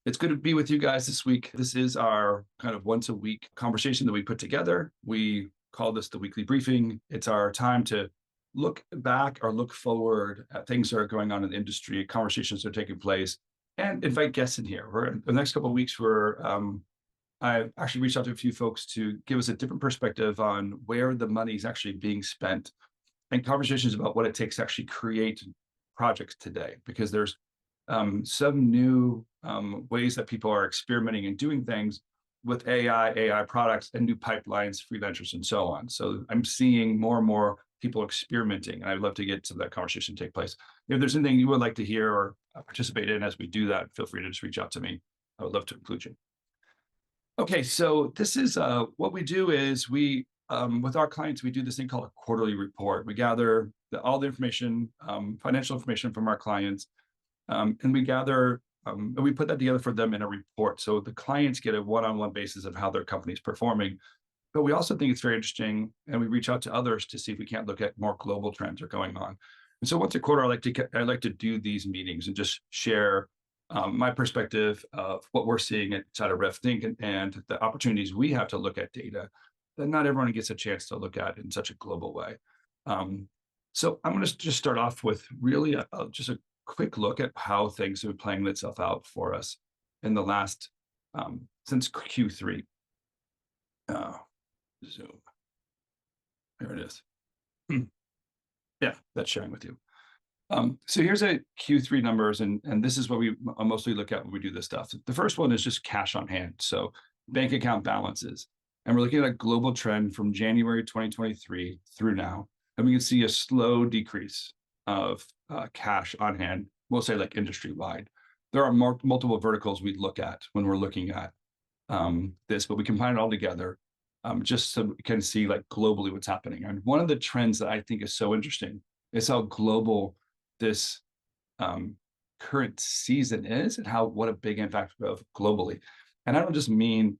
It's good to be with you guys this week. This is our kind of once a week conversation that we put together. We call this the weekly briefing. It's our time to look back or look forward at things that are going on in the industry, conversations that are taking place, and invite guests in here. We're in the next couple of weeks, I've actually reached out to a few folks to give us a different perspective on where the money is actually being spent and conversations about what it takes to actually create projects today, because there's some new ways that people are experimenting and doing things with AI products and new pipelines, freelancers, and so on. So I'm seeing more and more people experimenting, and I'd love to get to that conversation take place. If there's anything you would like to hear or participate in as we do that, feel free to just reach out to me. I would love to include you. Okay, so this is what we do is we, with our clients, we do this thing called a quarterly report. We gather all the information, financial information from our clients, and we gather, and we put that together for them in a report. So the clients get a one-on-one basis of how their company is performing. But we also think it's very interesting, and we reach out to others to see if we can't look at more global trends that are going on. And so once a quarter, I like to do these meetings and just share my perspective of what we're seeing inside of RevThink and the opportunities we have to look at data that not everyone gets a chance to look at in such a global way. So I'm going to just start off with really just a quick look at how things have been playing itself out for us in the last, since Q3. Zoom. There it is. Yeah, that's sharing with you. So here's a Q3 numbers, and this is what we mostly look at when we do this stuff. The first one is just cash on hand, so bank account balances. And we're looking at a global trend from January 2023 through now, and we can see a slow decrease of cash on hand, we'll say like industry-wide. There are multiple verticals we look at when we're looking at this, but we combine it all together just so we can see like globally what's happening. And one of the trends that I think is so interesting is how global this current season is and what a big impact of globally. And I don't just mean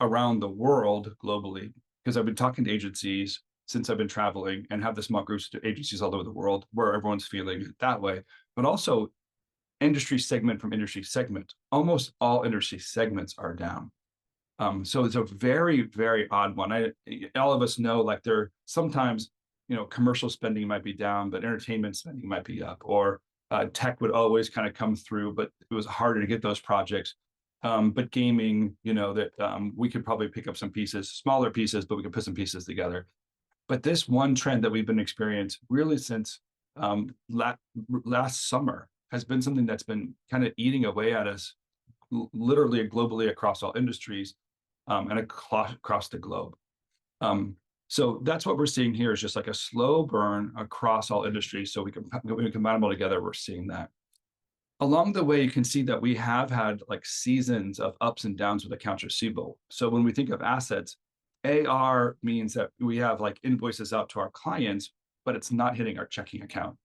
around the world globally, because I've been talking to agencies since I've been traveling and have the small groups to agencies all over the world where everyone's feeling it that way, but also industry segment from industry segment. Almost all industry segments are down. So it's a very, very odd one. All of us know, like, there sometimes, commercial spending might be down, but entertainment spending might be up, or tech would always kind of come through, but it was harder to get those projects. But gaming, that we could probably pick up some pieces, smaller pieces, but we could put some pieces together. But this one trend that we've been experiencing really since last summer has been something that's been kind of eating away at us, literally globally across all industries and across the globe. So that's what we're seeing here, is just like a slow burn across all industries. So we can combine them all together. We're seeing that. Along the way, you can see that we have had like seasons of ups and downs with accounts receivable. So when we think of assets, AR means that we have like invoices out to our clients, but it's not hitting our checking account.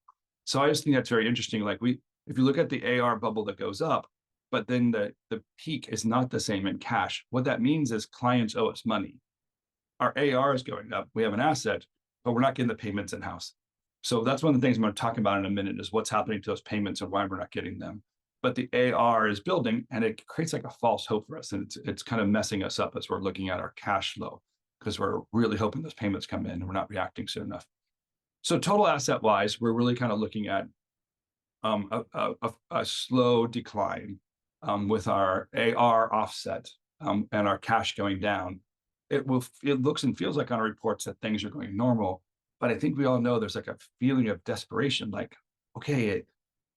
So I just think that's very interesting. Like, if you look at the AR bubble that goes up, but then the peak is not the same in cash, what that means is clients owe us money. Our AR is going up. We have an asset, but we're not getting the payments in-house. So that's one of the things I'm going to talk about in a minute, is what's happening to those payments and why we're not getting them. But the AR is building, and it creates like a false hope for us. And it's kind of messing us up as we're looking at our cash flow, because we're really hoping those payments come in and we're not reacting soon enough. So total asset wise, we're really kind of looking at a slow decline with our AR offset and our cash going down. It looks and feels like on our reports that things are going normal, but I think we all know there's like a feeling of desperation, like, okay,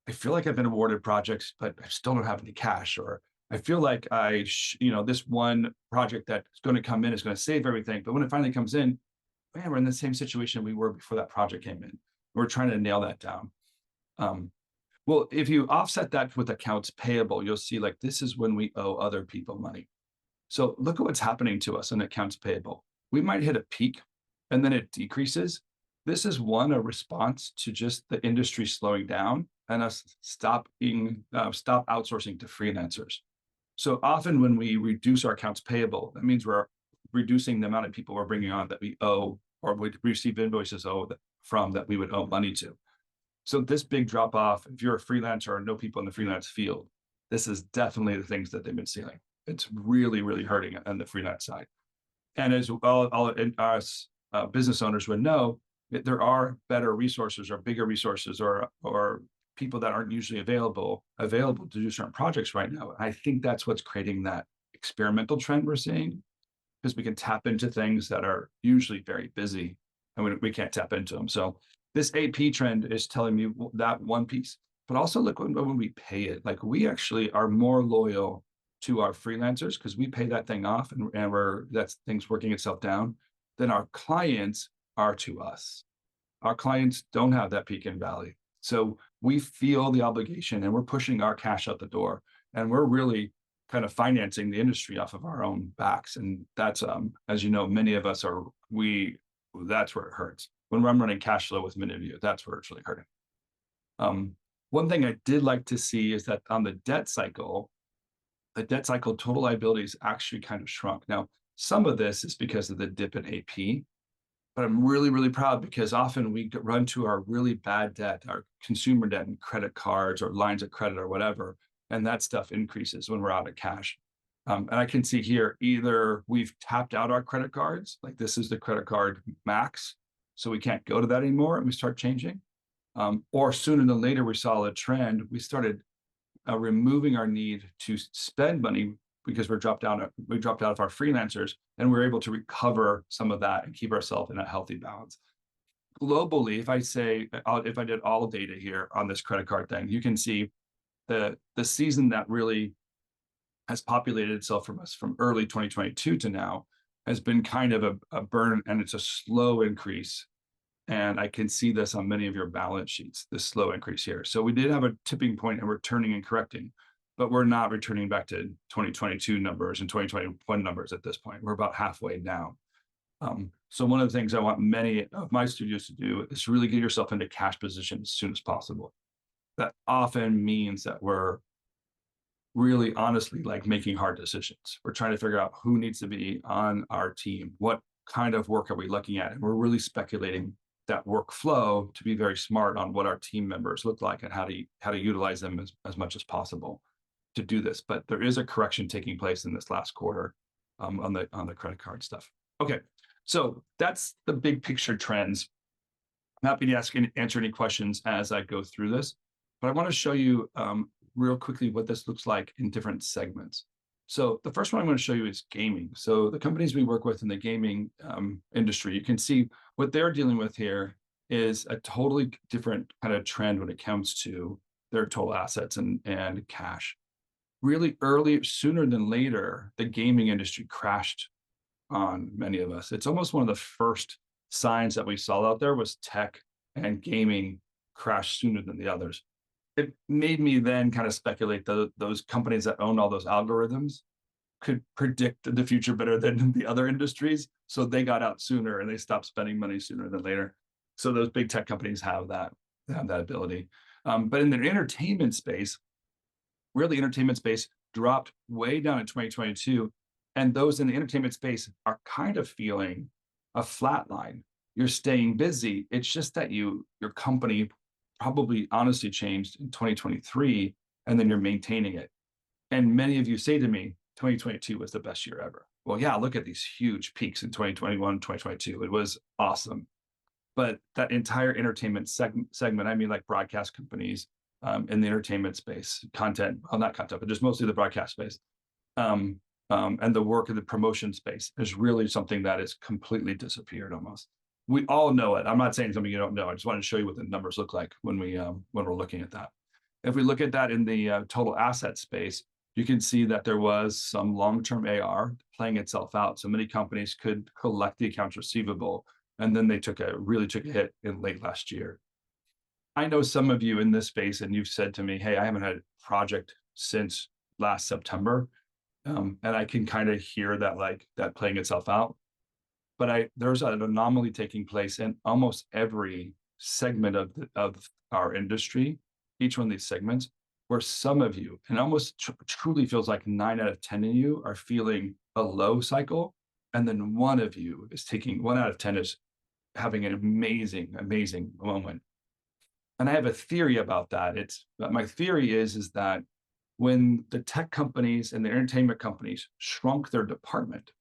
I feel like I've been awarded projects, but I still don't have any cash, or I feel like this one project that's going to come in is going to save everything, but when it finally comes in, man, we're in the same situation we were before that project came in. We're trying to nail that down. Well, if you offset that with accounts payable, you'll see like this is when we owe other people money. So look at what's happening to us in accounts payable. We might hit a peak and then it decreases. This is a response to just the industry slowing down and us stop outsourcing to freelancers. So often when we reduce our accounts payable, that means we're reducing the amount of people we're bringing on that we owe, or we receive invoices from that we would owe money to. So this big drop off, if you're a freelancer or know people in the freelance field, this is definitely the things that they've been seeing. It's really, really hurting on the freelance side. And as all us business owners would know, there are better resources or bigger resources or people that aren't usually available to do certain projects right now. And I think that's what's creating that experimental trend we're seeing, because we can tap into things that are usually very busy and we can't tap into them. So this AP trend is telling me that one piece, but also look when we pay it, like we actually are more loyal to our freelancers because we pay that thing off and that's things working itself down than our clients are to us. Our clients don't have that peak and valley. So we feel the obligation and we're pushing our cash out the door, and we're really kind of financing the industry off of our own backs. And that's, as you know, many of us that's where it hurts. When I'm running cash flow with many of you, that's where it's really hurting. One thing I did like to see is that on the debt cycle total liabilities actually kind of shrunk. Now, some of this is because of the dip in AP, but I'm really, really proud because often we run to our really bad debt, our consumer debt and credit cards or lines of credit or whatever, and that stuff increases when we're out of cash. And I can see here, either we've tapped out our credit cards, like this is the credit card max, so we can't go to that anymore and we start changing. Or sooner than later, we saw a trend. We started removing our need to spend money because we dropped out of our freelancers, and we're able to recover some of that and keep ourselves in a healthy balance. Globally, if I did all data here on this credit card thing, you can see the season that really has populated itself from us from early 2022 to now has been kind of a burn, and it's a slow increase. And I can see this on many of your balance sheets, this slow increase here. So we did have a tipping point and we're turning and correcting, but we're not returning back to 2022 numbers and 2021 numbers at this point. We're about halfway down. So one of the things I want many of my studios to do is really get yourself into cash position as soon as possible. That often means that we're really honestly like making hard decisions. We're trying to figure out who needs to be on our team. What kind of work are we looking at? And we're really speculating that workflow to be very smart on what our team members look like and how to utilize them as much as possible to do this. But there is a correction taking place in this last quarter on the credit card stuff. Okay, so that's the big picture trends. I'm happy to answer any questions as I go through this, but I want to show you real quickly what this looks like in different segments. So the first one I'm going to show you is gaming. So the companies we work with in the gaming industry, you can see what they're dealing with here is a totally different kind of trend when it comes to their total assets and cash. Really early, sooner than later, the gaming industry crashed on many of us. It's almost one of the first signs that we saw out there was tech and gaming crash sooner than the others. It made me then kind of speculate that those companies that own all those algorithms could predict the future better than the other industries. So they got out sooner and they stopped spending money sooner than later. So those big tech companies have that ability. But in the entertainment space, really entertainment space dropped way down in 2022. And those in the entertainment space are kind of feeling a flat line. You're staying busy. It's just that your company probably honestly changed in 2023, and then you're maintaining it. And many of you say to me, 2022 was the best year ever. Well, yeah, look at these huge peaks in 2021, 2022. It was awesome. But that entire entertainment segment, I mean, like broadcast companies in the entertainment space, content, well, not content, but just mostly the broadcast space, and the work of the promotion space is really something that has completely disappeared almost. We all know it. I'm not saying something you don't know. I just want to show you what the numbers look like when we're looking at that. If we look at that in the total asset space, you can see that there was some long-term AR playing itself out. So many companies could collect the accounts receivable, and then they really took a hit in late last year. I know some of you in this space, and you've said to me, "Hey, I haven't had a project since last September," and I can kind of hear that playing itself out. But there's an anomaly taking place in almost every segment of our industry, each one of these segments, where some of you, and almost truly feels like 9 out of 10 of you are feeling a low cycle, and then one out of 10 is having an amazing moment. And I have a theory about that. My theory is that when the tech companies and the entertainment companies shrunk their department,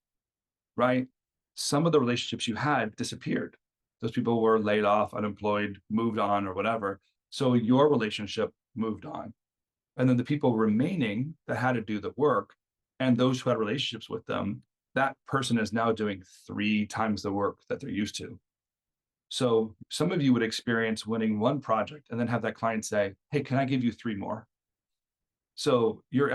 right? Some of the relationships you had disappeared. Those people were laid off, unemployed, moved on, or whatever. So your relationship moved on. And then the people remaining that had to do the work and those who had relationships with them, that person is now doing 3 times the work that they're used to. So some of you would experience winning one project and then have that client say, hey, can I give you 3 more? So you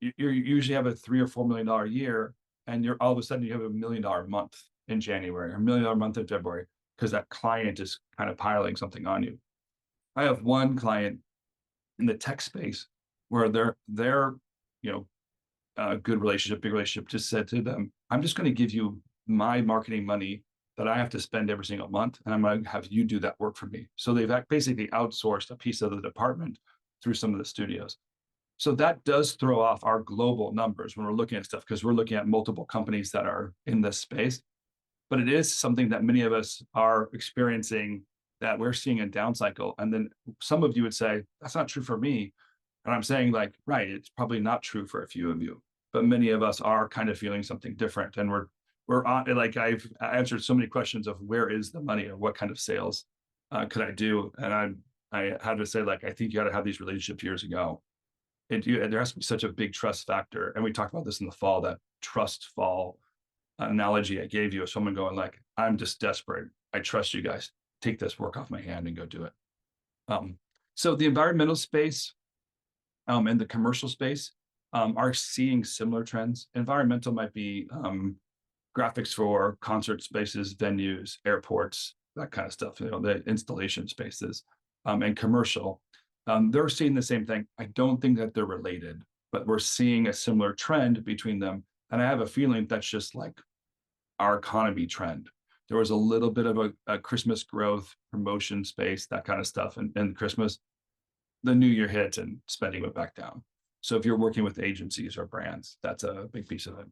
usually have a $3 or $4 million year, and you're all of a sudden you have $1 million month in January, or $1 million month in February, because that client is kind of piling something on you. I have one client in the tech space where their good relationship, big relationship, just said to them, I'm just going to give you my marketing money that I have to spend every single month, and I'm going to have you do that work for me. So they've basically outsourced a piece of the department through some of the studios. So that does throw off our global numbers when we're looking at stuff, because we're looking at multiple companies that are in this space. But it is something that many of us are experiencing, that we're seeing a down cycle. And then some of you would say, that's not true for me. And I'm saying, like, right, it's probably not true for a few of you, but many of us are kind of feeling something different. And we're on, like, I've answered so many questions of where is the money, or what kind of sales could I do? And I had to say, like, I think you got to have these relationships years ago. And there has to be such a big trust factor. And we talked about this in the fall, that trust fall analogy I gave you of someone going, like, I'm just desperate. I trust you guys. Take this work off my hand and go do it. So the environmental space and the commercial space are seeing similar trends. Environmental might be graphics for concert spaces, venues, airports, that kind of stuff, the installation spaces, and commercial. They're seeing the same thing. I don't think that they're related, but we're seeing a similar trend between them. And I have a feeling that's just like our economy trend. There was a little bit of a Christmas growth, promotion space, that kind of stuff. And Christmas, the new year hit and spending went back down. So if you're working with agencies or brands, that's a big piece of it.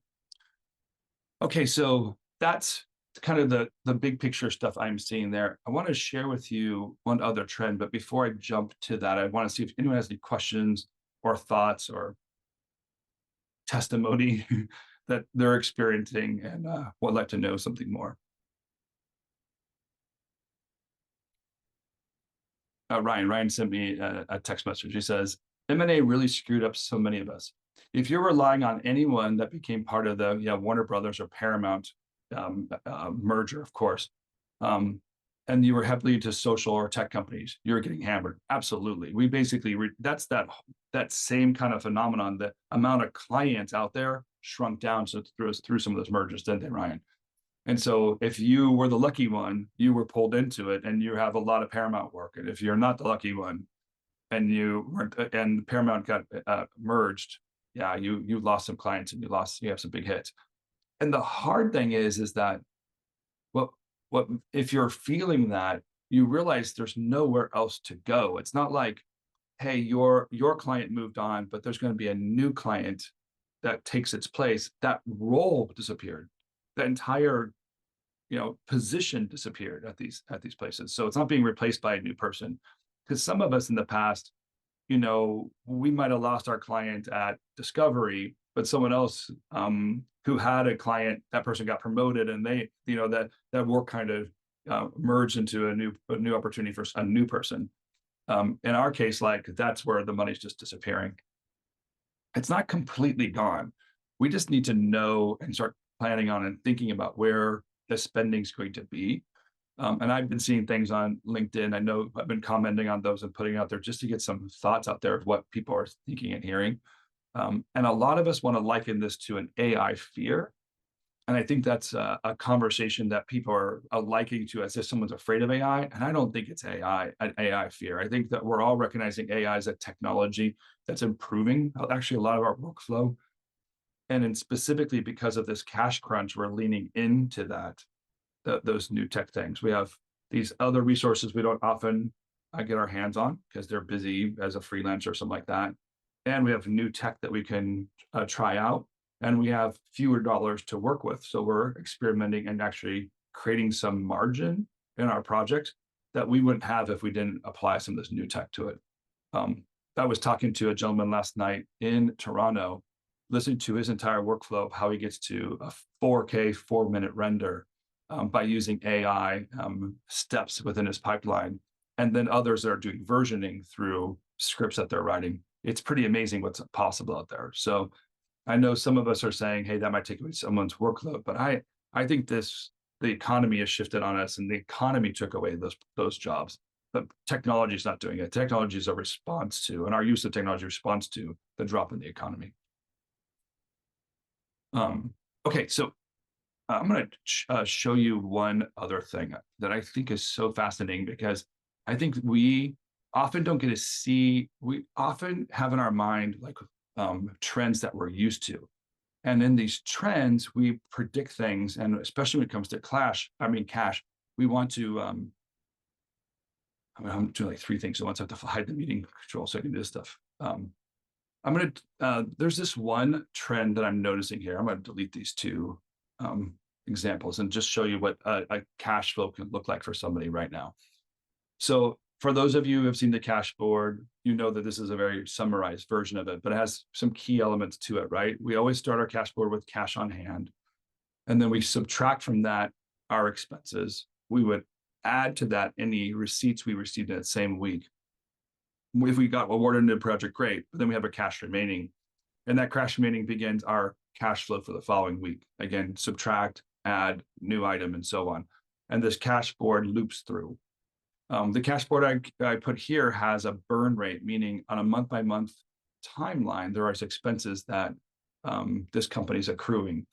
Okay, so that's kind of the big picture stuff I'm seeing there. I want to share with you one other trend, but before I jump to that, I want to see if anyone has any questions or thoughts or testimony that they're experiencing and would like to know something more. Ryan sent me a text message. He says, M&A really screwed up so many of us. If you're relying on anyone that became part of the Warner Brothers or Paramount merger, of course, and you were heavily into social or tech companies, you're getting hammered. Absolutely. We basically, that's that same kind of phenomenon. The amount of clients out there shrunk down through some of those mergers, didn't they, Ryan? And so if you were the lucky one, you were pulled into it and you have a lot of Paramount work. And if you're not the lucky one and you weren't, and Paramount got merged, yeah, you lost some clients and you have some big hits. And the hard thing is that what if you're feeling that, you realize there's nowhere else to go. It's not like, hey, your client moved on, but there's going to be a new client that takes its place. That role disappeared. The entire position disappeared at these places. So it's not being replaced by a new person. Because some of us in the past, we might have lost our client at Discovery, but someone else who had a client, that person got promoted, and they, that work kind of merged into a new opportunity for a new person. In our case, like, that's where the money's just disappearing. It's not completely gone. We just need to know and start planning on and thinking about where the spending is going to be. And I've been seeing things on LinkedIn. I know I've been commenting on those and putting out there just to get some thoughts out there of what people are thinking and hearing. And a lot of us want to liken this to an AI fear. And I think that's a conversation that people are liking to as if someone's afraid of AI. And I don't think it's an AI fear. I think that we're all recognizing AI as a technology that's improving actually a lot of our workflow. And then specifically because of this cash crunch, we're leaning into those new tech things. We have these other resources we don't often get our hands on because they're busy as a freelancer or something like that. And we have new tech that we can try out. And we have fewer dollars to work with. So we're experimenting and actually creating some margin in our projects that we wouldn't have if we didn't apply some of this new tech to it. I was talking to a gentleman last night in Toronto, listening to his entire workflow of how he gets to a 4K 4-minute render by using AI steps within his pipeline. And then others that are doing versioning through scripts that they're writing. It's pretty amazing what's possible out there. So I know some of us are saying, hey, that might take away someone's workload, but I think the economy has shifted on us, and the economy took away those jobs. But technology is not doing it. Technology is a response to, and our use of technology responds to the drop in the economy. Okay, so I'm going to show you one other thing that I think is so fascinating, because I think we often don't get to see, we often have in our mind like trends that we're used to. And in these trends, we predict things, and especially when it comes to cash, we want to, I'm doing like 3 things at once. I have to hide the meeting control so I can do this stuff. There's this one trend that I'm noticing here. I'm going to delete these 2 examples and just show you what a cash flow can look like for somebody right now. So for those of you who have seen the cash board, you know that this is a very summarized version of it, but it has some key elements to it, right? We always start our cash board with cash on hand, and then we subtract from that our expenses. We would add to that any receipts we received in that same week. If we got awarded a project, great, but then we have a cash remaining, and that cash remaining begins our cash flow for the following week. Again, subtract, add, new item, and so on. And this cash board loops through. The cash board I put here has a burn rate, meaning on a month-by-month timeline, there are expenses that this company is accruing.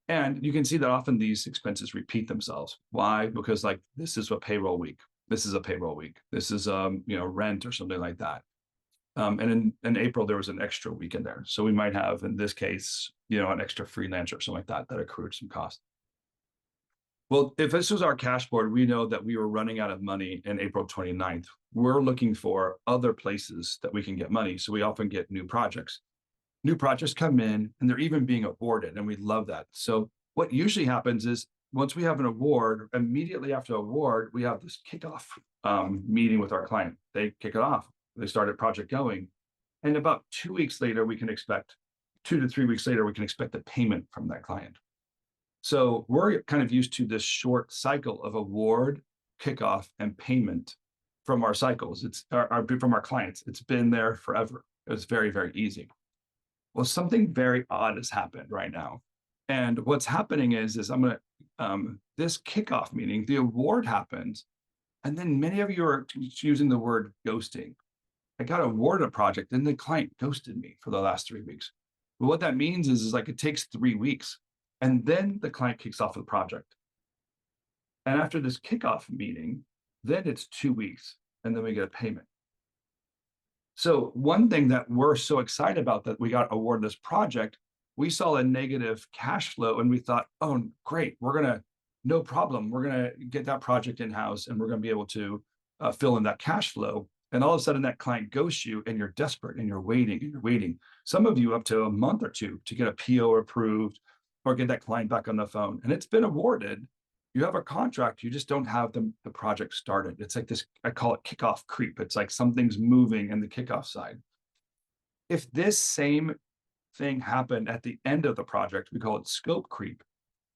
And you can see that often these expenses repeat themselves. Why? Because like this is a payroll week. This is a payroll week. This is rent or something like that. And in April, there was an extra week in there. So we might have, in this case, an extra freelancer or something like that accrued some cost. Well, if this was our cash board, we know that we were running out of money in April 29th. We're looking for other places that we can get money. So we often get new projects. New projects come in, and they're even being awarded, and we love that. So what usually happens is once we have an award, immediately after award, we have this kickoff meeting with our client. They kick it off. They start a project going. And about 2 weeks later, 2 to 3 weeks later, we can expect a payment from that client. So we're kind of used to this short cycle of award, kickoff, and payment from our cycles. It's from our clients. It's been there forever. It's very, very easy. Well, something very odd has happened right now. And what's happening is this kickoff meeting, the award happens, and then many of you are using the word ghosting. I got awarded a project, and the client ghosted me for the last 3 weeks. But what that means is like it takes 3 weeks, and then the client kicks off the project. And after this kickoff meeting, then it's 2 weeks, and then we get a payment. So one thing that we're so excited about that we got awarded this project, we saw a negative cash flow, and we thought, oh, great, no problem. We're going to get that project in-house, and we're going to be able to fill in that cash flow. And all of a sudden that client ghosts you, and you're desperate, and you're waiting. Some of you up to a month or 2 to get a PO approved or get that client back on the phone. And it's been awarded. You have a contract, you just don't have the project started. It's like this, I call it kickoff creep. It's like something's moving in the kickoff side. If this same thing happened at the end of the project, we call it scope creep,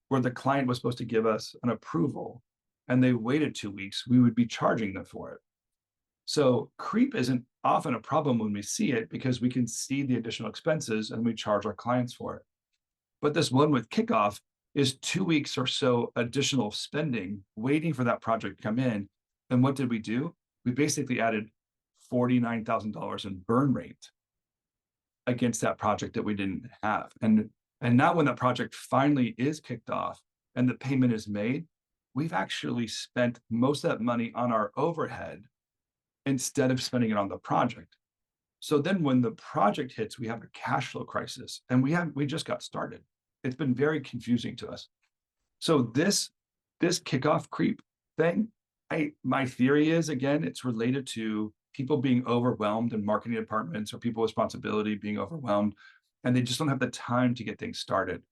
where the client was supposed to give us an approval and they waited 2 weeks, we would be charging them for it. So creep isn't often a problem when we see it, because we can see the additional expenses and we charge our clients for it. But this one with kickoff is 2 weeks or so additional spending waiting for that project to come in. And what did we do? We basically added $49,000 in burn rate against that project that we didn't have. And now when that project finally is kicked off and the payment is made, we've actually spent most of that money on our overhead instead of spending it on the project. So then when the project hits, we have a cash flow crisis, and we just got started. It's been very confusing to us. So this kickoff creep thing, my theory is, again, it's related to people being overwhelmed in marketing departments or people with responsibility being overwhelmed, and they just don't have the time to get things started.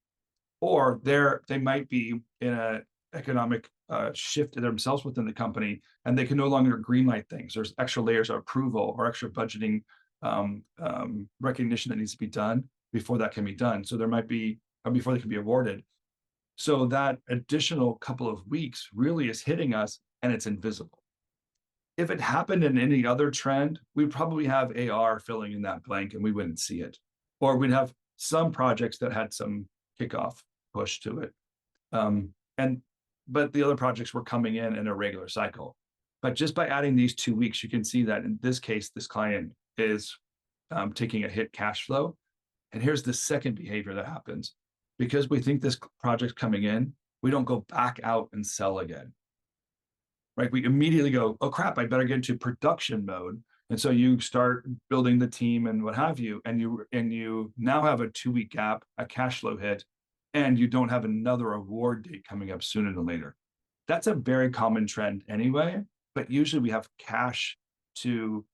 Or they might be in an economic shift themselves within the company, and they can no longer greenlight things. There's extra layers of approval or extra budgeting recognition that needs to be done before that can be done. So there might be, or before they can be awarded. So that additional couple of weeks really is hitting us and it's invisible. If it happened in any other trend, we'd probably have AR filling in that blank and we wouldn't see it. Or we'd have some projects that had some kickoff push to it. But the other projects were coming in a regular cycle. But just by adding these 2 weeks, you can see that in this case, this client is taking a hit cash flow. And here's the second behavior that happens. Because we think this project's coming in, we don't go back out and sell again. Right? We immediately go, oh crap, I better get into production mode. And so you start building the team and what have you, and you now have a 2-week gap, a cash flow hit, and you don't have another award date coming up sooner than later. That's a very common trend anyway, but usually we have cash to,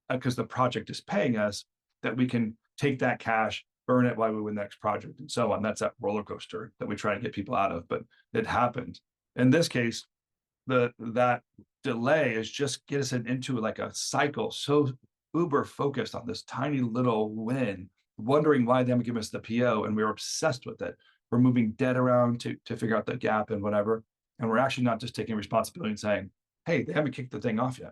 because the project is paying us, that we can take that cash, burn it while we win the next project and so on. That's that roller coaster that we try to get people out of, but it happened. In this case, that delay is just get us into like a cycle so uber focused on this tiny little win, wondering why they haven't given us the PO, and we're obsessed with it. We're moving debt around to figure out the gap and whatever, and we're actually not just taking responsibility and saying, hey, they haven't kicked the thing off yet.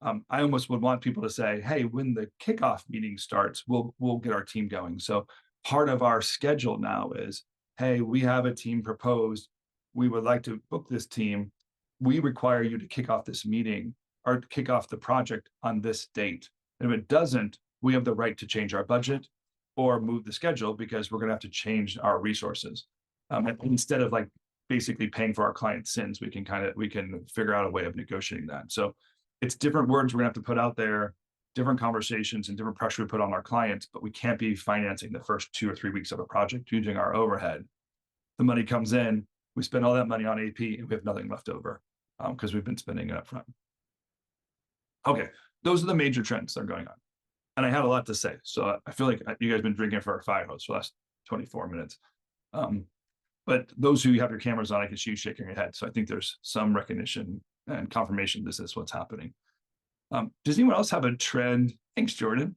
I almost would want people to say, hey, when the kickoff meeting starts, we'll get our team going. So part of our schedule now is, hey, we have a team proposed. We would like to book this team. We require you to kick off this meeting or kick off the project on this date. And if it doesn't, we have the right to change our budget or move the schedule because we're going to have to change our resources. And instead of like basically paying for our client's sins, we can figure out a way of negotiating that. So it's different words we're gonna have to put out there, different conversations and different pressure we put on our clients, but we can't be financing the first 2 or 3 weeks of a project using our overhead. The money comes in, we spend all that money on AP and we have nothing left over because we've been spending it up front. Okay, those are the major trends that are going on. And I had a lot to say. So I feel like you guys have been drinking for a fire hose for the last 24 minutes. But those who have your cameras on, I can see you shaking your head. So I think there's some recognition and confirmation this is what's happening. Does anyone else have a trend? Thanks, Jordan.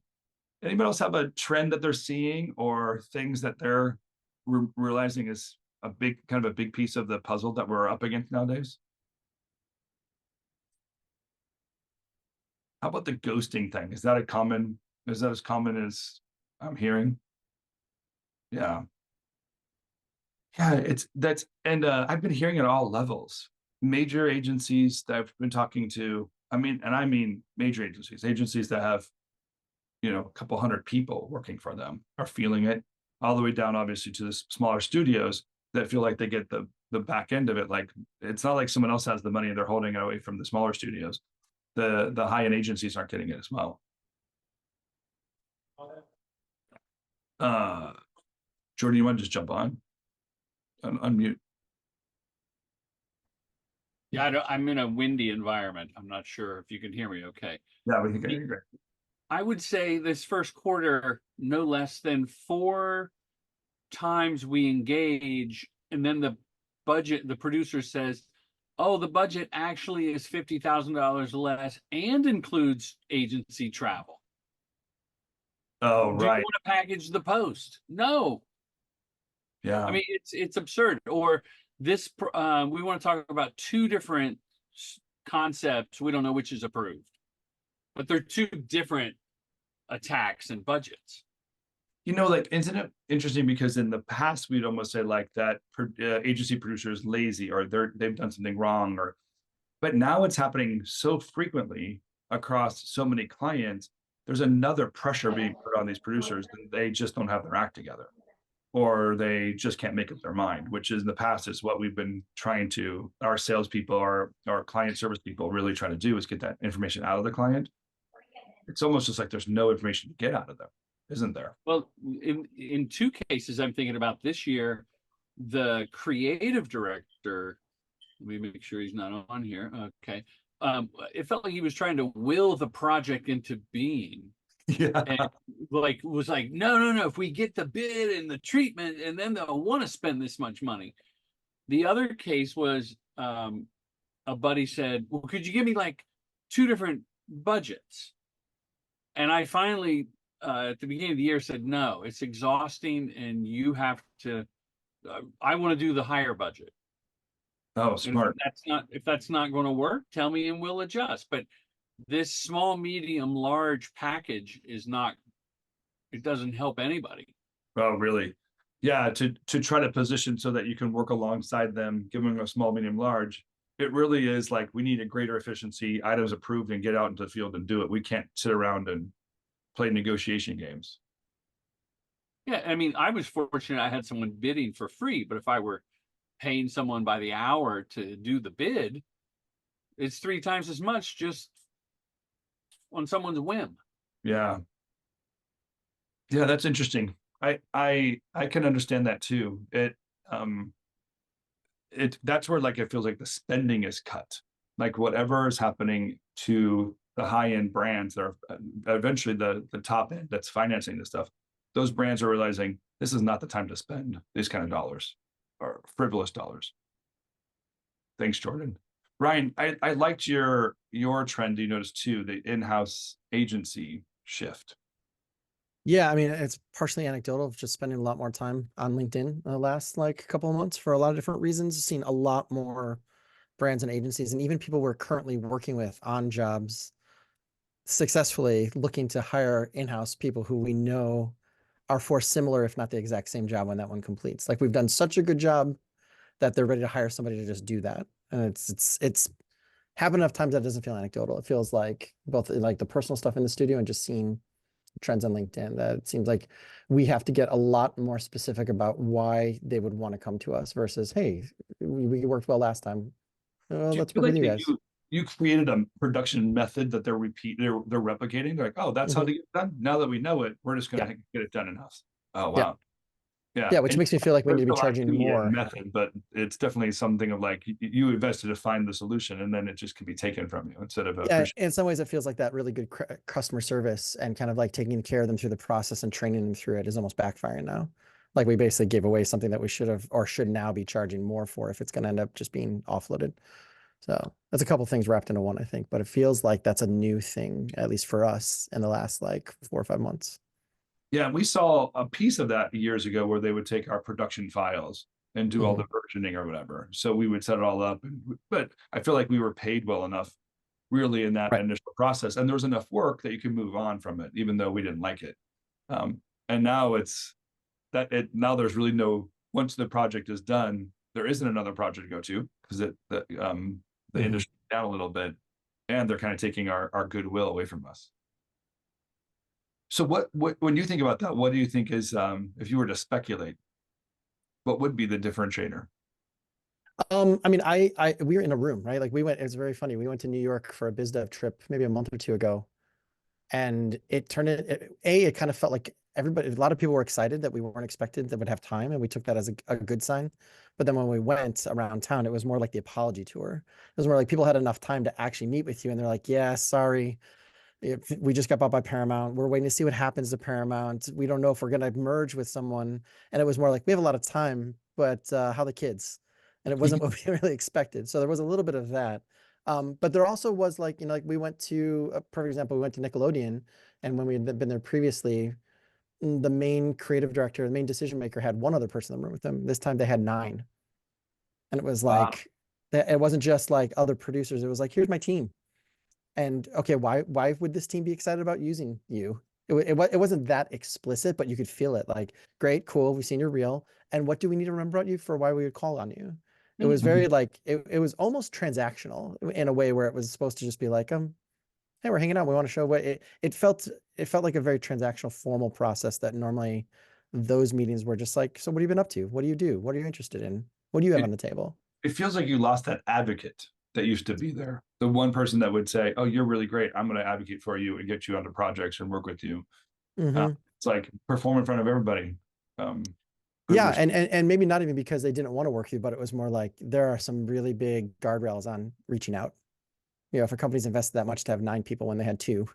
Anybody else have a trend that they're seeing or things that they're realizing is a big piece of the puzzle that we're up against nowadays? How about the ghosting thing? Is that as common as I'm hearing? Yeah. Yeah, I've been hearing it at all levels. Major agencies that I've been talking to, I mean major agencies that have, a couple hundred people working for them are feeling it, all the way down obviously to the smaller studios that feel like they get the back end of it. Like it's not like someone else has the money and they're holding it away from the smaller studios. The high-end agencies aren't getting it as well. Jordan, you want to just jump on? Unmute. Yeah, I'm in a windy environment. I'm not sure if you can hear me okay. Yeah, we can hear you great. I would say this first quarter, no less than 4 times we engage, and then the producer says, oh, the budget actually is $50,000 less and includes agency travel. Oh, right. Do you right. want to package the post? No. Yeah. I mean, it's absurd. Or this, we want to talk about 2 different concepts. We don't know which is approved, but they're 2 different attacks and budgets. Like, isn't it interesting? Because in the past, we'd almost say like that agency producer is lazy or they've done something wrong, but now it's happening so frequently across so many clients. There's another pressure being put on these producers, and they just don't have their act together, or they just can't make up their mind. Which is in the past is what we've been trying to, our salespeople, our client service people, really trying to do is get that information out of the client. It's almost just like there's no information to get out of them. Isn't there? Well, in 2 cases, I'm thinking about this year, the creative director, let me make sure he's not on here. Okay. It felt like he was trying to will the project into being. Yeah. And was like, no. If we get the bid and the treatment, and then they'll want to spend this much money. The other case was a buddy said, well, could you give me like 2 different budgets? And I finally, at the beginning of the year, said, no, it's exhausting, and you have to. I want to do the higher budget. Oh, And smart. if that's not going to work, tell me and we'll adjust. But this small, medium, large package is not. It doesn't help anybody. Oh, really? Yeah, to try to position so that you can work alongside them, give them a small, medium, large. It really is like we need a greater efficiency, items approved, and get out into the field and do it. We can't sit around and play negotiation games. Yeah, I mean, I was fortunate I had someone bidding for free, but if I were paying someone by the hour to do the bid, it's 3 times as much just on someone's whim. Yeah. Yeah, that's interesting. I can understand that too. That's where like it feels like the spending is cut. Like whatever is happening to the high-end brands that are eventually the top end that's financing this stuff, those brands are realizing this is not the time to spend these kind of dollars or frivolous dollars. Thanks, Jordan. Ryan, I liked your trend you noticed too, the in-house agency shift. Yeah, I mean, it's partially anecdotal of just spending a lot more time on LinkedIn the last like couple of months for a lot of different reasons. Seen a lot more brands and agencies and even people we're currently working with on jobs successfully looking to hire in-house people who we know are for similar, if not the exact same job when that one completes. Like we've done such a good job that they're ready to hire somebody to just do that. And it's happened enough times that it doesn't feel anecdotal. It feels like both like the personal stuff in the studio and just seeing trends on LinkedIn that it seems like we have to get a lot more specific about why they would want to come to us versus, hey, we worked well last time. Let's work with you guys. You created a production method that they're replicating. They're like, oh, that's how to get it done. Now that we know it, we're just going to get it done in house. Oh, wow. Yeah, which makes me feel like we need to be charging more. Method, but it's definitely something of like you invested to find the solution, and then it just can be taken from you instead of in some ways, it feels like that really good customer service and kind of like taking care of them through the process and training them through it is almost backfiring now. Like we basically gave away something that we should have or should now be charging more for if it's going to end up just being offloaded. So that's a couple of things wrapped into one, I think, but it feels like that's a new thing, at least for us in the last like 4 or 5 months. Yeah, we saw a piece of that years ago where they would take our production files and do all the versioning or whatever. So we would set it all up, but I feel like we were paid well enough really in that initial process. And there was enough work that you could move on from it, even though we didn't like it. And now now there's really no, once the project is done, there isn't another project to go to because the industry is down a little bit and they're kind of taking our goodwill away from us. So what when you think about that, what do you think is, if you were to speculate, what would be the differentiator? I mean, we were in a room, right? Like it was very funny. We went to New York for a biz dev trip maybe a month or two ago. And it turned it kind of felt like a lot of people were excited that we weren't expected that would have time. And we took that as a good sign. But then when we went around town, it was more like the apology tour. It was more like people had enough time to actually meet with you. And they're like, yeah, sorry. We just got bought by Paramount. We're waiting to see what happens to Paramount. We don't know if we're going to merge with someone. And it was more like, we have a lot of time, but how the kids? And it wasn't what we really expected. So there was a little bit of that. But there also was like, like we went to, a perfect example, we went to Nickelodeon. And when we had been there previously, the main creative director, the main decision maker had one other person in the room with them. This time they had 9. And it was like, it wasn't just like other producers. It was like, here's my team. And okay, why would this team be excited about using you? It wasn't that explicit, but you could feel it. Like, great, cool, we've seen your reel. And what do we need to remember about you for why we would call on you? It was very like it was almost transactional in a way where it was supposed to just be like, hey, we're hanging out. We want to show what it felt like a very transactional, formal process that normally those meetings were just like, so what have you been up to? What do you do? What are you interested in? What do you have on the table? It feels like you lost that advocate that used to be there. The one person that would say, oh, you're really great. I'm going to advocate for you and get you onto projects and work with you. It's like perform in front of everybody. Yeah, and maybe not even because they didn't want to work with you, but it was more like there are some really big guardrails on reaching out. If a company's invested that much to have 9 people when they had 2,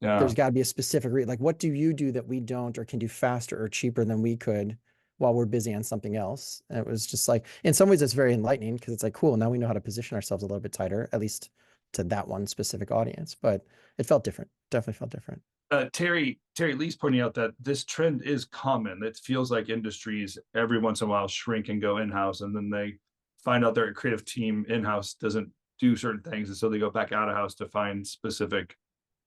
there's got to be a specific like, what do you do that we don't or can do faster or cheaper than we could while we're busy on something else? And it was just like, in some ways it's very enlightening because it's like, cool, now we know how to position ourselves a little bit tighter, at least to that one specific audience. But it felt different, definitely felt different. Terry Lee's pointing out that this trend is common. It feels like industries every once in a while shrink and go in-house, and then they find out their creative team in-house doesn't do certain things, and so they go back out of house to find specific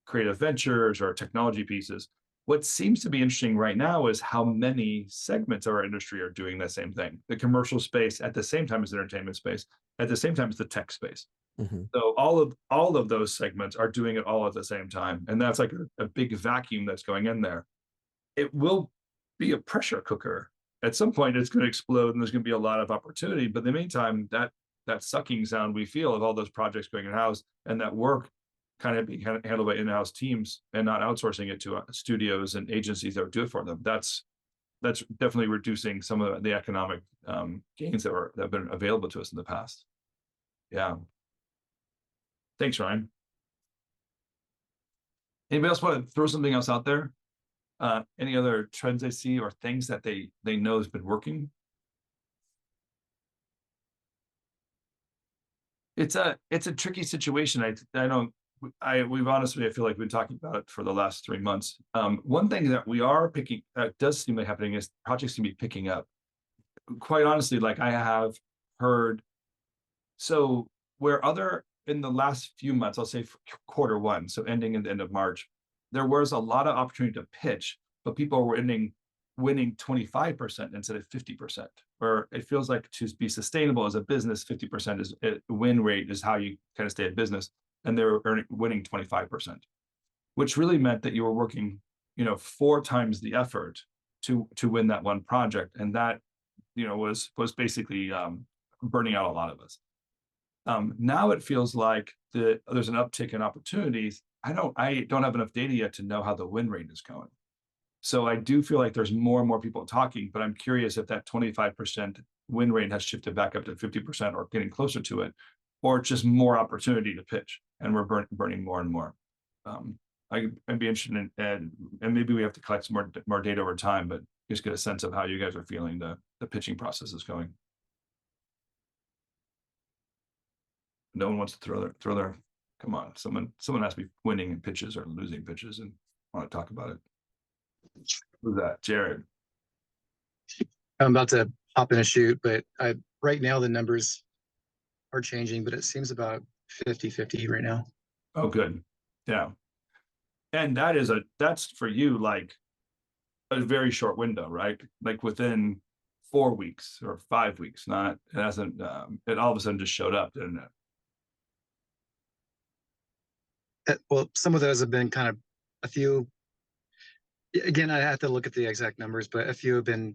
creative ventures or technology pieces. What seems to be interesting right now is how many segments of our industry are doing the same thing. The commercial space at the same time as the entertainment space, at the same time as the tech space. Mm-hmm. So all of those segments are doing it all at the same time. And that's like a big vacuum that's going in there. It will be a pressure cooker. At some point it's going to explode and there's going to be a lot of opportunity. But in the meantime, that sucking sound we feel of all those projects going in-house and that work kind of being handled by in-house teams and not outsourcing it to studios and agencies that would do it for them. That's definitely reducing some of the economic gains that have been available to us in the past. Yeah. Thanks, Ryan. Anybody else want to throw something else out there? Any other trends they see or things that they know has been working? It's a tricky situation. We've honestly, I feel like we've been talking about it for the last 3 months. One thing that we are picking, does seem to be happening is projects can be picking up. Quite honestly, like I have heard, so where in the last few months, I'll say Q1, so ending at the end of March, there was a lot of opportunity to pitch, but people were winning 25% instead of 50%, where it feels like to be sustainable as a business, 50% is win rate is how you kind of stay a business. And they were winning 25%, which really meant that you were working, 4 times the effort to win that one project. And that, was basically burning out a lot of us. Now it feels like there's an uptick in opportunities. I don't have enough data yet to know how the win rate is going. So I do feel like there's more and more people talking, but I'm curious if that 25% win rate has shifted back up to 50% or getting closer to it, or just more opportunity to pitch and we're burning more and more. I'd be interested in, and maybe we have to collect some more data over time, but just get a sense of how you guys are feeling the pitching process is going. No one wants to throw their, come on, someone has to be winning in pitches or losing pitches and want to talk about it. Who's that? Jared. I'm about to hop in a shoot, but right now the numbers are changing, but it seems about 50-50 right now. Oh, good. Yeah. And that's for you, like a very short window, right? Like within 4 weeks or 5 weeks, it hasn't, it all of a sudden just showed up, didn't it? Well, some of those have been kind of a few, again, I have to look at the exact numbers, but a few have been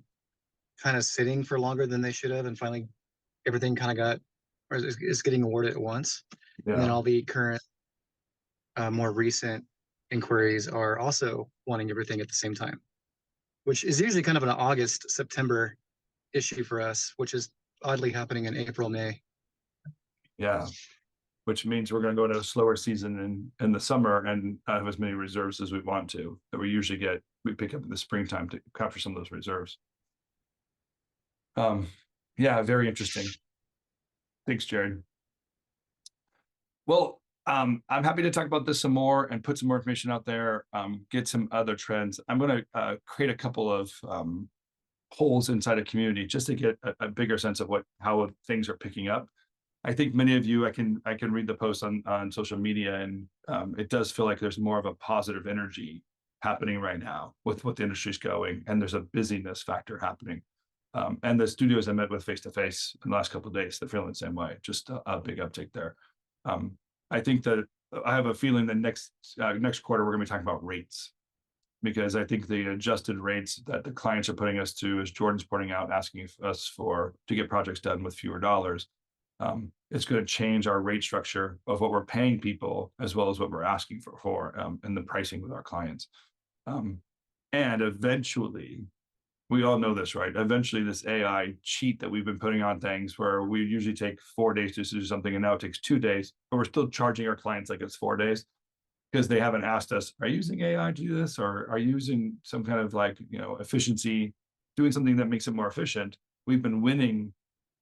kind of sitting for longer than they should have. And finally everything kind of got, or is getting awarded at once. Yeah. And then all the current, more recent inquiries are also wanting everything at the same time, which is usually kind of an August, September issue for us, which is oddly happening in April, May. Yeah. Which means we're going to go into a slower season in the summer and not have as many reserves as we want to, that we usually get. We pick up in the springtime to capture some of those reserves. Yeah, very interesting. Thanks, Jared. Well, I'm happy to talk about this some more and put some more information out there, get some other trends. I'm going to create a couple of polls inside a community just to get a bigger sense of how things are picking up. I think many of you, I can read the posts on social media, and it does feel like there's more of a positive energy happening right now with what the industry's going, and there's a busyness factor happening. And the studios I met with face-to-face in the last couple of days, they're feeling the same way, just a big uptick there. I think that I have a feeling that next quarter, we're gonna be talking about rates, because I think the adjusted rates that the clients are putting us to, as Jordan's pointing out, asking us to get projects done with fewer dollars, it's going to change our rate structure of what we're paying people as well as what we're asking for and the pricing with our clients. And eventually, we all know this, right? Eventually, this AI cheat that we've been putting on things, where we usually take 4 days to do something and now it takes 2 days, but we're still charging our clients like it's 4 days because they haven't asked us, are you using AI to do this? Or are you using some kind of efficiency, doing something that makes it more efficient? We've been winning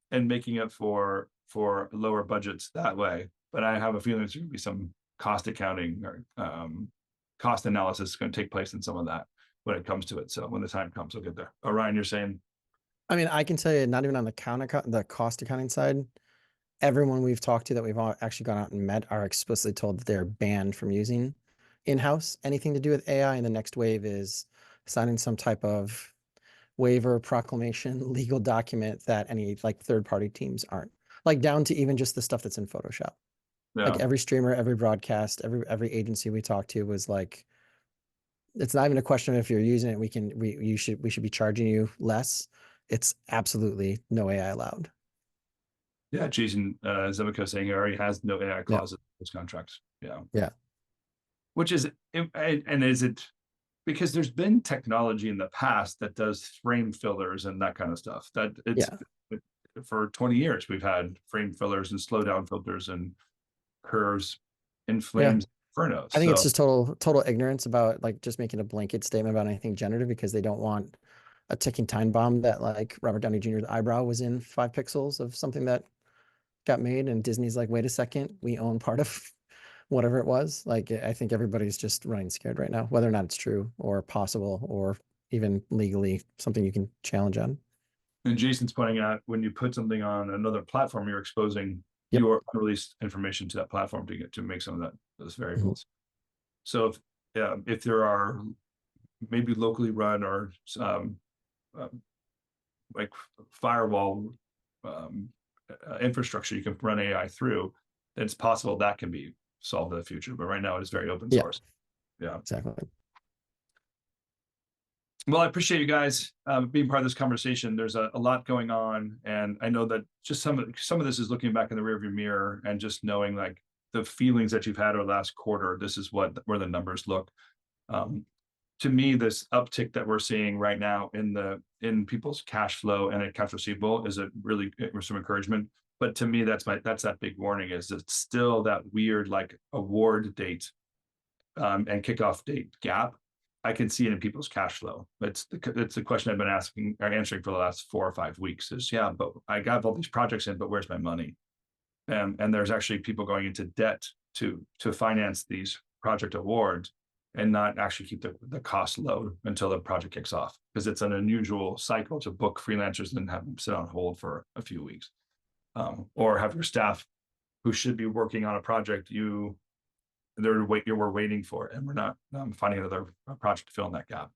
and making up for lower budgets that way. But I have a feeling there's going to be some cost accounting or cost analysis is going to take place in some of that when it comes to it. So when the time comes, we'll get there. Ryan, you're saying? I mean, I can tell you, not even on the the cost accounting side, everyone we've talked to that we've all actually gone out and met are explicitly told that they're banned from using in-house anything to do with AI. And the next wave is signing some type of waiver, proclamation, legal document that any like third-party teams aren't. Like down to even just the stuff that's in Photoshop. Yeah. Like every streamer, every broadcast, every agency we talked to was like, it's not even a question of if you're using it, we should be charging you less. It's absolutely no AI allowed. Yeah, Jason Zemico saying he already has no AI clauses in his contracts. Yeah. Yeah. Which is, and is it because there's been technology in the past that does frame fillers and that kind of stuff that it's for 20 years we've had frame fillers and slowdown filters and curves in flames infernos. I think it's just total ignorance about like just making a blanket statement about anything generative because they don't want a ticking time bomb that like Robert Downey Jr.'s eyebrow was in 5 pixels of something that got made, and Disney's like, wait a second, we own part of whatever it was. Like, I think everybody's just running scared right now, whether or not it's true or possible or even legally something you can challenge on. And Jason's pointing out when you put something on another platform, you're exposing your unreleased information to that platform to make some of those variables. So if there are maybe locally run or like firewall infrastructure you can run AI through, then it's possible that can be solved in the future. But right now it is very open source. Yeah, exactly. Well, I appreciate you guys being part of this conversation. There's a lot going on, and I know that just some of this is looking back in the rearview mirror and just knowing like the feelings that you've had over the last quarter. This is where the numbers look. To me, this uptick that we're seeing right now in people's cash flow and accounts receivable is some encouragement. But to me, that's that big warning is it's still that weird like award date and kickoff date gap. I can see it in people's cash flow. It's the question I've been answering for the last 4 or 5 weeks is, but I got all these projects in, but where's my money? And there's actually people going into debt to finance these project awards and not actually keep the cost low until the project kicks off, because it's an unusual cycle to book freelancers and have them sit on hold for a few weeks, or have your staff who should be working on a project we're waiting for it, and we're not finding another project to fill in that gap.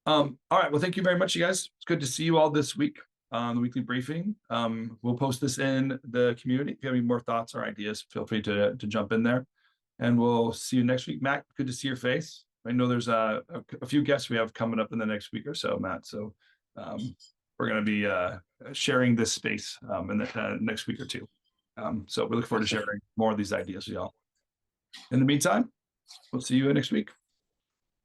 All right, well, thank you very much, you guys. It's good to see you all this week on the weekly briefing. We'll post this in the community. If you have any more thoughts or ideas, feel free to jump in there, and we'll see you next week. Matt, good to see your face. I know there's a few guests we have coming up in the next week or so, Matt, so we're going to be sharing this space in the next week or two. So we look forward to sharing more of these ideas with y'all. In the meantime, we'll see you next week.